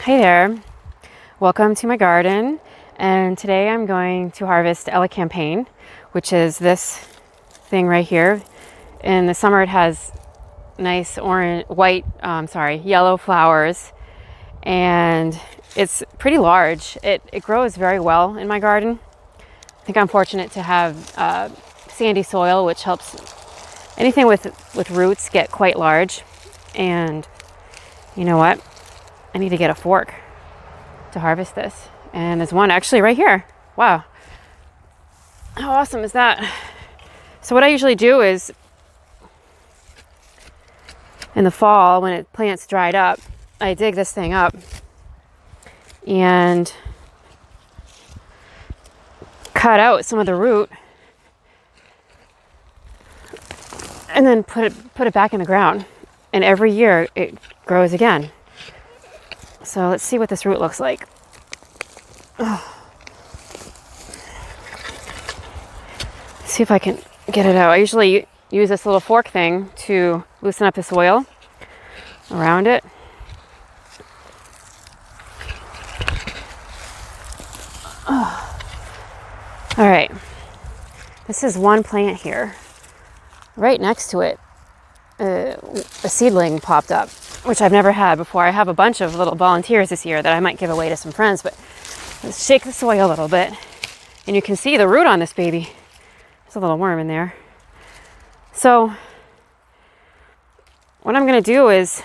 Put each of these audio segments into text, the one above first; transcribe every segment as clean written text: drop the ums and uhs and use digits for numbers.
Hey there, welcome to my garden, and today I'm going to harvest Elecampane, which is this thing right here. In the summer it has nice yellow flowers, and it's pretty large. It grows very well in my garden. I think I'm fortunate to have sandy soil, which helps anything with roots get quite large. And you know what? I need to get a fork to harvest this. And there's one actually right here. Wow. How awesome is that? So what I usually do is in the fall when plants dried up, I dig this thing up and cut out some of the root and then put it back in the ground. And every year it grows again. So let's see what this root looks like. See if I can get it out. I usually use this little fork thing to loosen up the soil around it. All right, this is one plant here. Right next to it, a seedling popped up, which I've never had before. I have a bunch of little volunteers this year that I might give away to some friends, but let's shake the soil a little bit. And you can see the root on this baby. There's a little worm in there. So what I'm gonna do is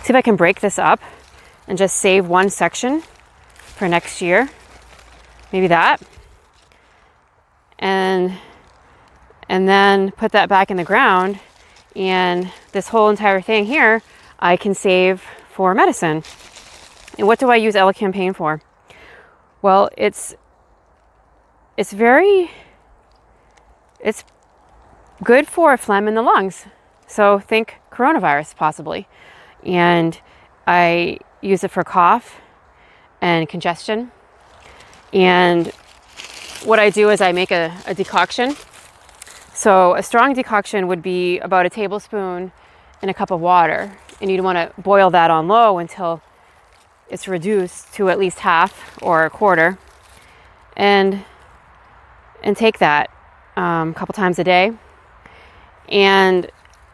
see if I can break this up and just save one section for next year. Maybe that. And then put that back in the ground, and this whole entire thing here I can save for medicine. And what do I use Elecampane for? Well, it's good for phlegm in the lungs. So think coronavirus possibly. And I use it for cough and congestion. And what I do is I make a decoction. So a strong decoction would be about a tablespoon in a cup of water. And you'd want to boil that on low until it's reduced to at least half or a quarter. And take that a couple times a day. And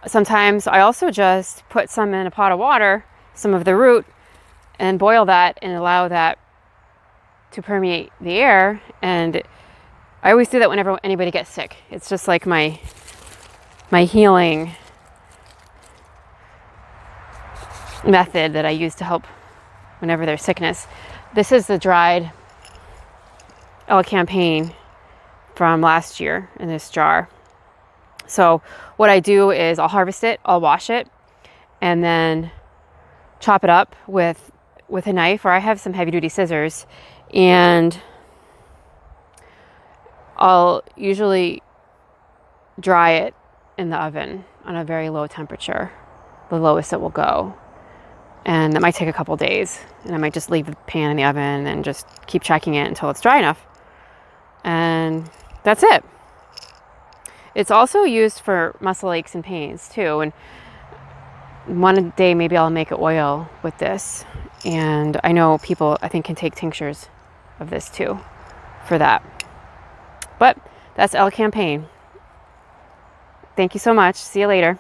sometimes I also just put some in a pot of water, some of the root, and boil that and allow that to permeate the air. And I always do that whenever anybody gets sick. It's just like my healing method that I use to help whenever there's sickness. This is the dried Elecampane from last year in this jar. So what I do is I'll harvest it, I'll wash it, and then chop it up with a knife, or I have some heavy duty scissors, and I'll usually dry it in the oven on a very low temperature, the lowest it will go. And that might take a couple days, and I might just leave the pan in the oven and just keep checking it until it's dry enough. And that's it. It's also used for muscle aches and pains too. And one day maybe I'll make an oil with this. And I know people, I think, can take tinctures of this too for that. But that's Elecampane. Thank you so much. See you later.